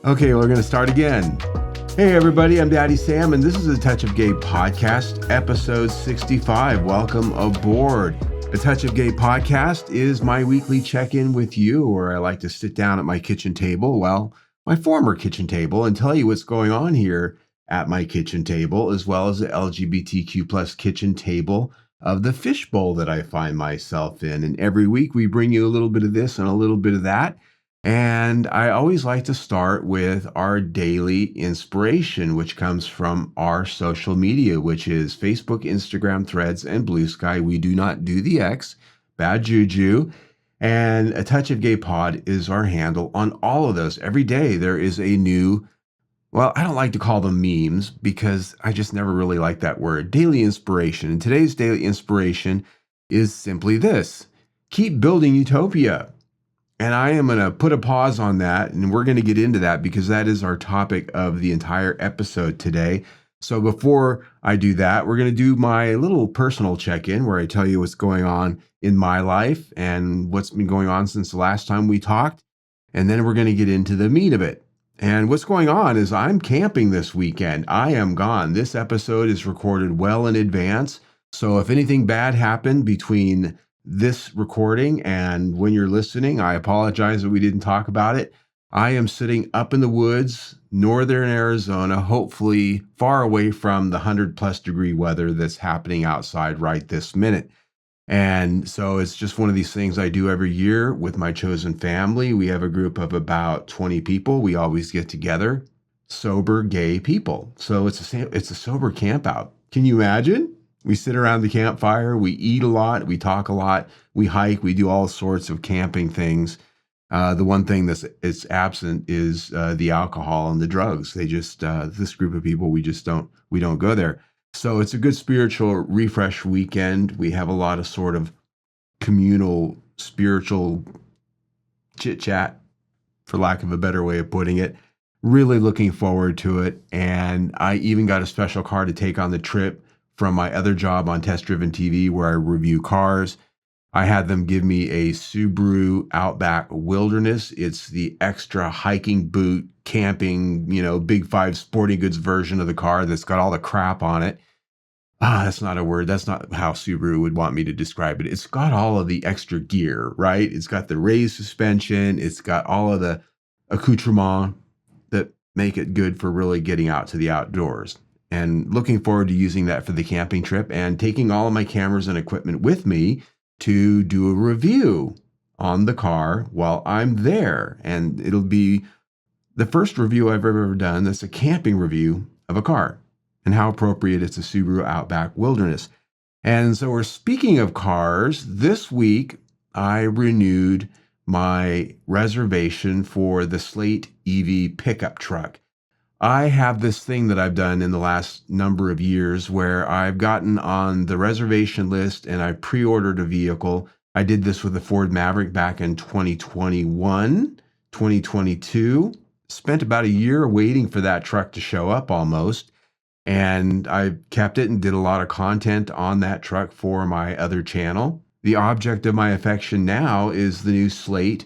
Okay, we're going to start again. Hey, everybody, I'm Daddy Sam, and this is a Touch of Gay podcast, episode 65. Welcome aboard. A Touch of Gay podcast is my weekly check-in with you, where I like to sit down at my kitchen table, my former kitchen table, and tell you what's going on here at my kitchen table, as well as the LGBTQ plus kitchen table of the fishbowl that I find myself in. And every week we bring you a little bit of this and a little bit of that. And I always like to start with our daily inspiration, which comes from our social media, which is Facebook, Instagram, Threads, and Blue Sky. We do not do the X, bad juju. And A Touch of Gay Pod is our handle on all of those. Every day there is a new, I don't like to call them memes because I just never really like that word, daily inspiration. And today's daily inspiration is simply this: keep building Utopia. And I am going to put a pause on that, and we're going to get into that because that is our topic of the entire episode today. So before I do that, we're going to do my little personal check-in where I tell you what's going on in my life and what's been going on since the last time we talked. And then we're going to get into the meat of it. And what's going on is I'm camping this weekend. I am gone. This episode is recorded well in advance. So if anything bad happened between this recording and when you're listening, I apologize that we didn't talk about it. I am sitting up in the woods, northern Arizona, hopefully far away from the 100+ degree weather that's happening outside right this minute. And so it's just one of these things I do every year with my chosen family. We have a group of about 20 people. We always get together, sober gay people. So it's a sober camp out. Can you imagine? We sit around the campfire, we eat a lot, we talk a lot, we hike, we do all sorts of camping things. The one thing that's absent is the alcohol and the drugs. They just, this group of people, we don't go there. So it's a good spiritual refresh weekend. We have a lot of sort of communal spiritual chit chat, for lack of a better way of putting it. Really looking forward to it. And I even got a special car to take on the trip from my other job on Test Driven TV, where I review cars. I had them give me a Subaru Outback Wilderness. It's the extra hiking boot, camping, Big Five sporting goods version of the car that's got all the crap on it. That's not a word. That's not how Subaru would want me to describe it. It's got all of the extra gear, right? It's got the raised suspension. It's got all of the accoutrements that make it good for really getting out to the outdoors. And looking forward to using that for the camping trip and taking all of my cameras and equipment with me to do a review on the car while I'm there. And it'll be the first review I've ever done that's a camping review of a car, and how appropriate it's a Subaru Outback Wilderness. And so we're speaking of cars. This week, I renewed my reservation for the Slate EV pickup truck. I have this thing that I've done in the last number of years where I've gotten on the reservation list and I pre-ordered a vehicle. I did this with the Ford Maverick back in 2021, 2022. Spent about a year waiting for that truck to show up almost. And I kept it and did a lot of content on that truck for my other channel. The object of my affection now is the new Slate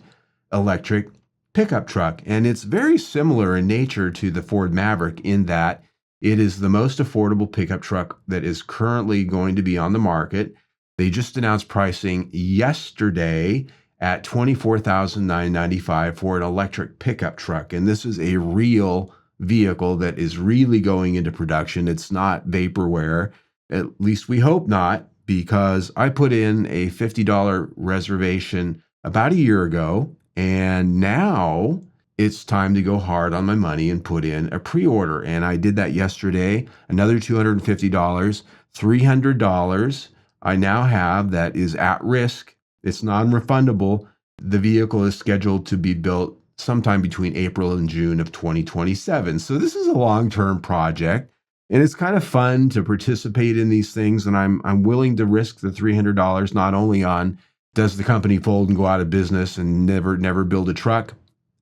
electric pickup truck. And it's very similar in nature to the Ford Maverick in that it is the most affordable pickup truck that is currently going to be on the market. They just announced pricing yesterday at $24,995 for an electric pickup truck. And this is a real vehicle that is really going into production. It's not vaporware, at least we hope not, because I put in a $50 reservation about a year ago. And now it's time to go hard on my money and put in a pre-order. And I did that yesterday, another $250, $300 I now have that is at risk. It's non-refundable. The vehicle is scheduled to be built sometime between April and June of 2027. So this is a long-term project. And it's kind of fun to participate in these things. And I'm willing to risk the $300 not only on does the company fold and go out of business and never build a truck,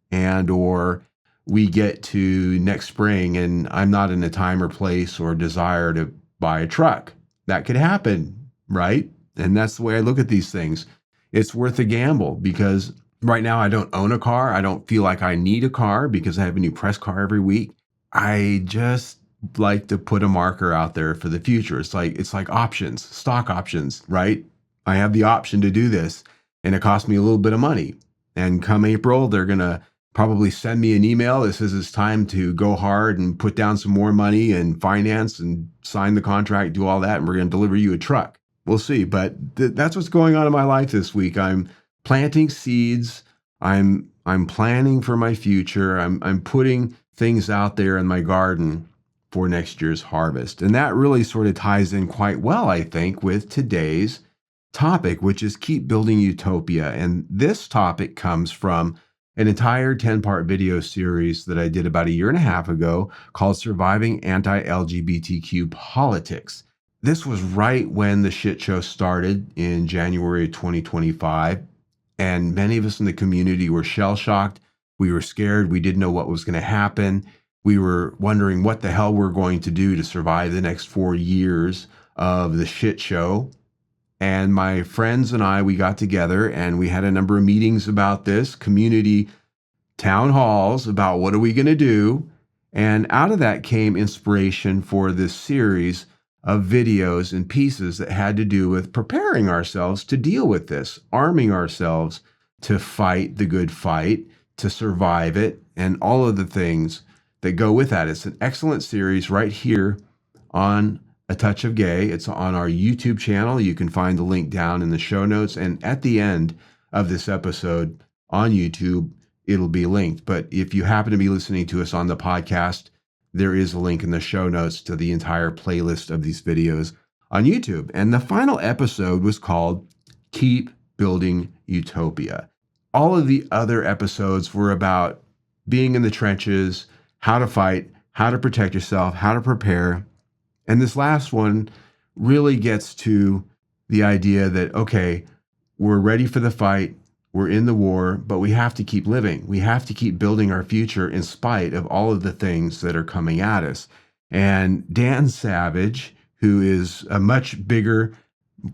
and or we get to next spring and I'm not in a time or place or desire to buy a truck. That could happen, right? And that's the way I look at these things. It's worth a gamble because Right now, I don't own a car. I don't feel like I need a car because I have a new press car every week. I just like to put a marker out there for the future. It's like options, stock options, right? I have the option to do this, and it costs me a little bit of money. And come April, they're gonna probably send me an email that says it's time to go hard and put down some more money and finance and sign the contract, do all that, and we're gonna deliver you a truck. We'll see. But that's what's going on in my life this week. I'm planting seeds. I'm planning for my future. I'm putting things out there in my garden for next year's harvest. And that really sort of ties in quite well, I think, with today's topic, which is keep building utopia. And this topic comes from an entire 10-part video series that I did about a year and a half ago called Surviving Anti-LGBTQ Politics. This was right when the shit show started in January 2025. And many of us in the community were shell shocked. We were scared. We didn't know what was going to happen. We were wondering what the hell we're going to do to survive the next 4 years of the shit show. And my friends and I, we got together and we had a number of meetings about this, community town halls about what are we going to do. And out of that came inspiration for this series of videos and pieces that had to do with preparing ourselves to deal with this, arming ourselves to fight the good fight, to survive it, and all of the things that go with that. It's an excellent series right here on A Touch of Gay. It's on our YouTube channel. You can find the link down in the show notes. And at the end of this episode on YouTube, it'll be linked. But if you happen to be listening to us on the podcast, there is a link in the show notes to the entire playlist of these videos on YouTube. And the final episode was called Keep Building Utopia. All of the other episodes were about being in the trenches, how to fight, how to protect yourself, how to prepare. And this last one really gets to the idea that, okay, we're ready for the fight. We're in the war, but we have to keep living. We have to keep building our future in spite of all of the things that are coming at us. And Dan Savage, who is a much bigger,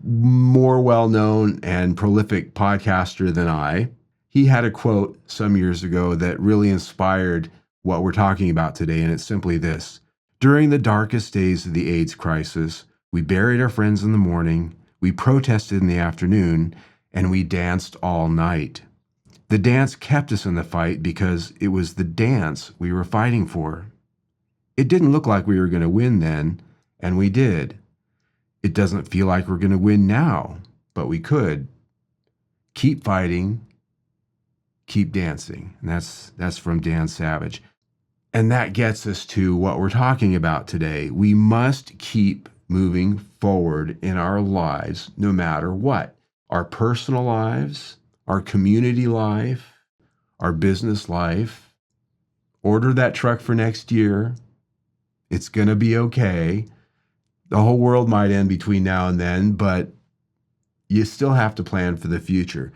more well-known and prolific podcaster than I, he had a quote some years ago that really inspired what we're talking about today. And it's simply this: during the darkest days of the AIDS crisis, we buried our friends in the morning, we protested in the afternoon, and we danced all night. The dance kept us in the fight because it was the dance we were fighting for. It didn't look like we were going to win then, and we did. It doesn't feel like we're going to win now, but we could. Keep fighting, keep dancing. And that's from Dan Savage. And that gets us to what we're talking about today. We must keep moving forward in our lives no matter what. Our personal lives, our community life, our business life. Order that truck for next year. It's going to be okay. The whole world might end between now and then, but you still have to plan for the future.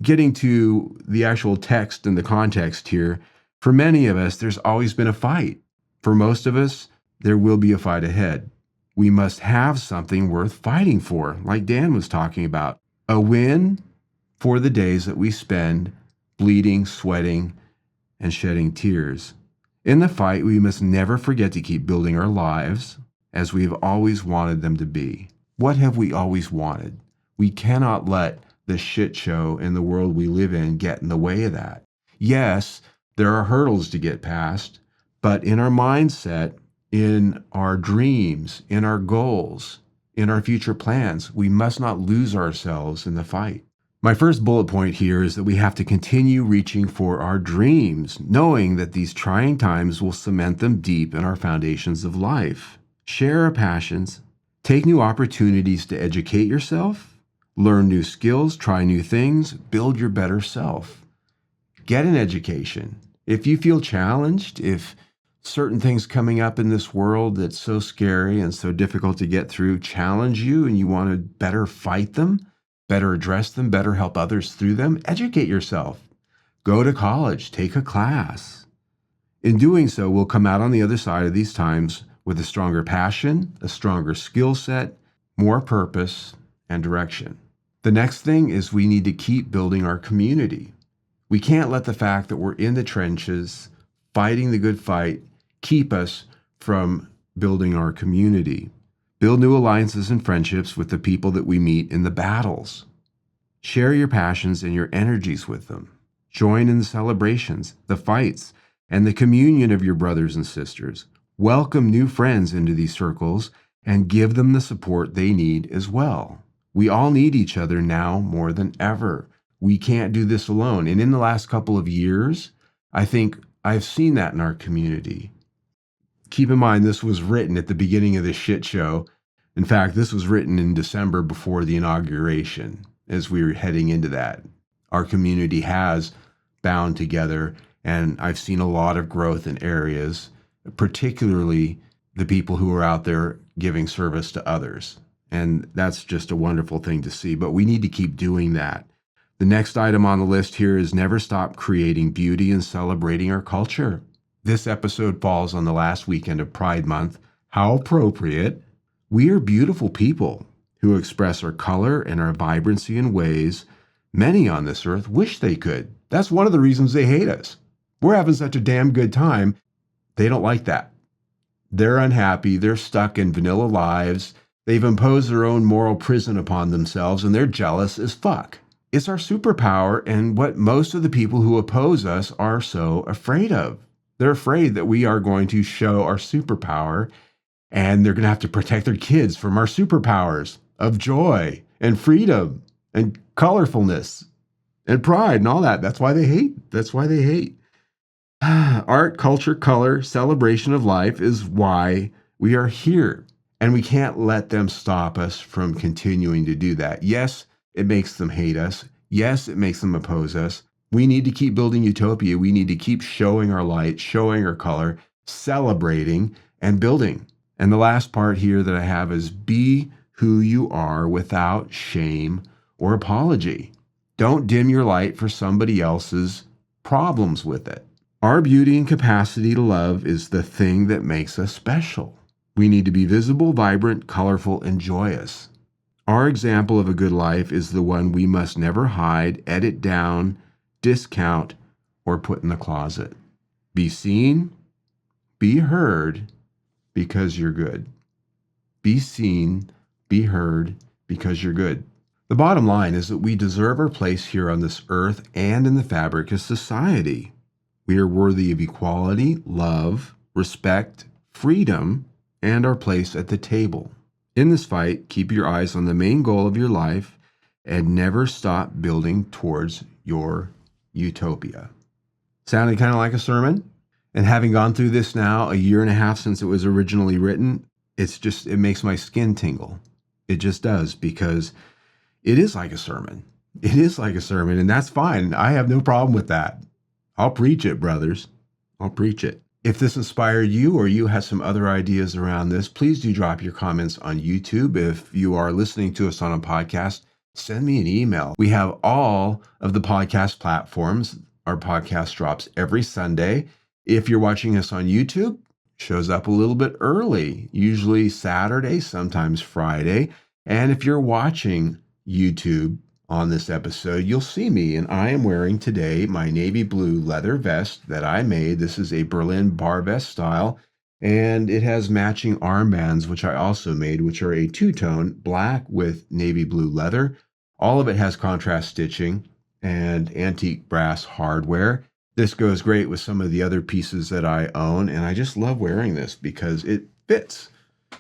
Getting to the actual text and the context here, for many of us, there's always been a fight. For most of us, there will be a fight ahead. We must have something worth fighting for, like Dan was talking about. A win for the days that we spend bleeding, sweating, and shedding tears. In the fight, we must never forget to keep building our lives as we've always wanted them to be. What have we always wanted? We cannot let the shit show in the world we live in get in the way of that. Yes, there are hurdles to get past, but in our mindset, in our dreams, in our goals, in our future plans, we must not lose ourselves in the fight. My first bullet point here is that we have to continue reaching for our dreams, knowing that these trying times will cement them deep in our foundations of life. Share our passions, take new opportunities to educate yourself, learn new skills, try new things, build your better self. Get an education. If you feel challenged, if certain things coming up in this world that's so scary and so difficult to get through challenge you and you want to better fight them, better address them, better help others through them, educate yourself. Go to college, take a class. In doing so, we'll come out on the other side of these times with a stronger passion, a stronger skill set, more purpose, and direction. The next thing is we need to keep building our community. We can't let the fact that we're in the trenches, fighting the good fight, keep us from building our community. Build new alliances and friendships with the people that we meet in the battles. Share your passions and your energies with them. Join in the celebrations, the fights, and the communion of your brothers and sisters. Welcome new friends into these circles and give them the support they need as well. We all need each other now more than ever. We can't do this alone. And in the last couple of years, I think I've seen that in our community. Keep in mind, this was written at the beginning of this shit show. In fact, this was written in December before the inauguration as we were heading into that. Our community has bound together, and I've seen a lot of growth in areas, particularly the people who are out there giving service to others. And that's just a wonderful thing to see, but we need to keep doing that. The next item on the list here is never stop creating beauty and celebrating our culture. This episode falls on the last weekend of Pride Month. How appropriate. We are beautiful people who express our color and our vibrancy in ways many on this earth wish they could. That's one of the reasons they hate us. We're having such a damn good time. They don't like that. They're unhappy. They're stuck in vanilla lives. They've imposed their own moral prison upon themselves, and they're jealous as fuck. It's our superpower and what most of the people who oppose us are so afraid of. They're afraid that we are going to show our superpower, and they're going to have to protect their kids from our superpowers of joy and freedom and colorfulness and pride and all that. That's why they hate. That's why they hate. Art, culture, color, celebration of life is why we are here. And we can't let them stop us from continuing to do that. Yes, it makes them hate us. Yes, it makes them oppose us. We need to keep building utopia. We need to keep showing our light, showing our color, celebrating and building. And the last part here that I have is be who you are without shame or apology. Don't dim your light for somebody else's problems with it. Our beauty and capacity to love is the thing that makes us special. We need to be visible, vibrant, colorful, and joyous. Our example of a good life is the one we must never hide, edit down, discount, or put in the closet. Be seen, be heard, because you're good. Be seen, be heard, because you're good. The bottom line is that we deserve our place here on this earth and in the fabric of society. We are worthy of equality, love, respect, freedom, and our place at the table. In this fight, keep your eyes on the main goal of your life and never stop building towards your utopia. Sounded kind of like a sermon. And having gone through this now a year and a half since it was originally written, it makes my skin tingle. It just does, because it is like a sermon. It is like a sermon, and that's fine. I have no problem with that. I'll preach it, brothers. I'll preach it. If this inspired you or you have some other ideas around this, please do drop your comments on YouTube. If you are listening to us on a podcast, send me an email. We have all of the podcast platforms. Our podcast drops every Sunday. If you're watching us on YouTube, shows up a little bit early, usually Saturday, sometimes Friday. And if you're watching YouTube on this episode, you'll see me, and I am wearing today my navy blue leather vest that I made. This is a Berlin bar vest style, and it has matching armbands, which I also made, which are a two-tone, black with navy blue leather. All of it has contrast stitching and antique brass hardware. This goes great with some of the other pieces that I own, and I just love wearing this because it fits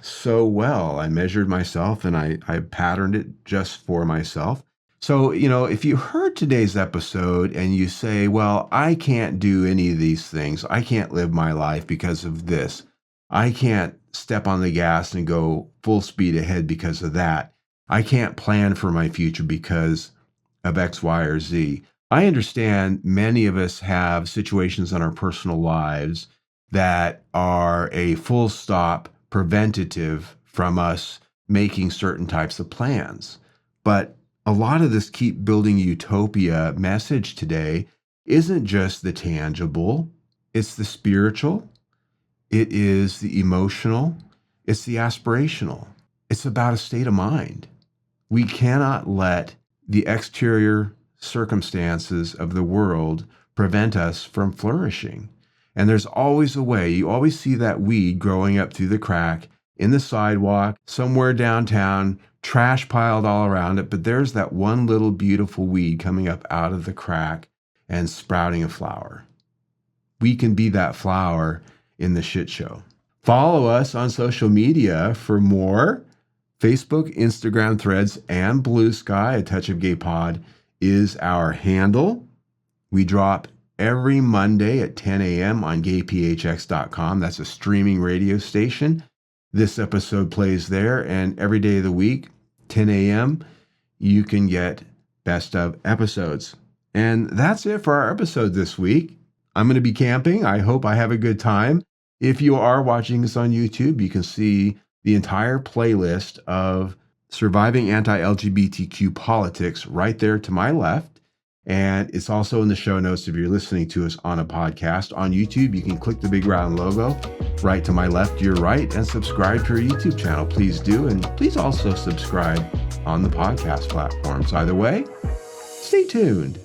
so well. I measured myself, and I patterned it just for myself. So, if you heard today's episode and you say, well, I can't do any of these things. I can't live my life because of this. I can't step on the gas and go full speed ahead because of that. I can't plan for my future because of X, Y, or Z. I understand many of us have situations in our personal lives that are a full stop preventative from us making certain types of plans. But a lot of this keep building utopia message today isn't just the tangible, it's the spiritual, it is the emotional, it's the aspirational. It's about a state of mind. We cannot let the exterior circumstances of the world prevent us from flourishing. And there's always a way. You always see that weed growing up through the crack in the sidewalk, somewhere downtown, trash piled all around it. But there's that one little beautiful weed coming up out of the crack and sprouting a flower. We can be that flower in the shit show. Follow us on social media for more. Facebook, Instagram, Threads, and Blue Sky, A Touch of Gay Pod, is our handle. We drop every Monday at 10 a.m. on gayphx.com. That's a streaming radio station. This episode plays there, and every day of the week, 10 a.m., you can get best of episodes. And that's it for our episode this week. I'm going to be camping. I hope I have a good time. If you are watching this on YouTube, you can see the entire playlist of surviving anti-LGBTQ politics right there to my left. And it's also in the show notes if you're listening to us on a podcast. On YouTube, you can click the big round logo right to my left, your right, and subscribe to our YouTube channel. Please do. And please also subscribe on the podcast platforms. Either way, stay tuned.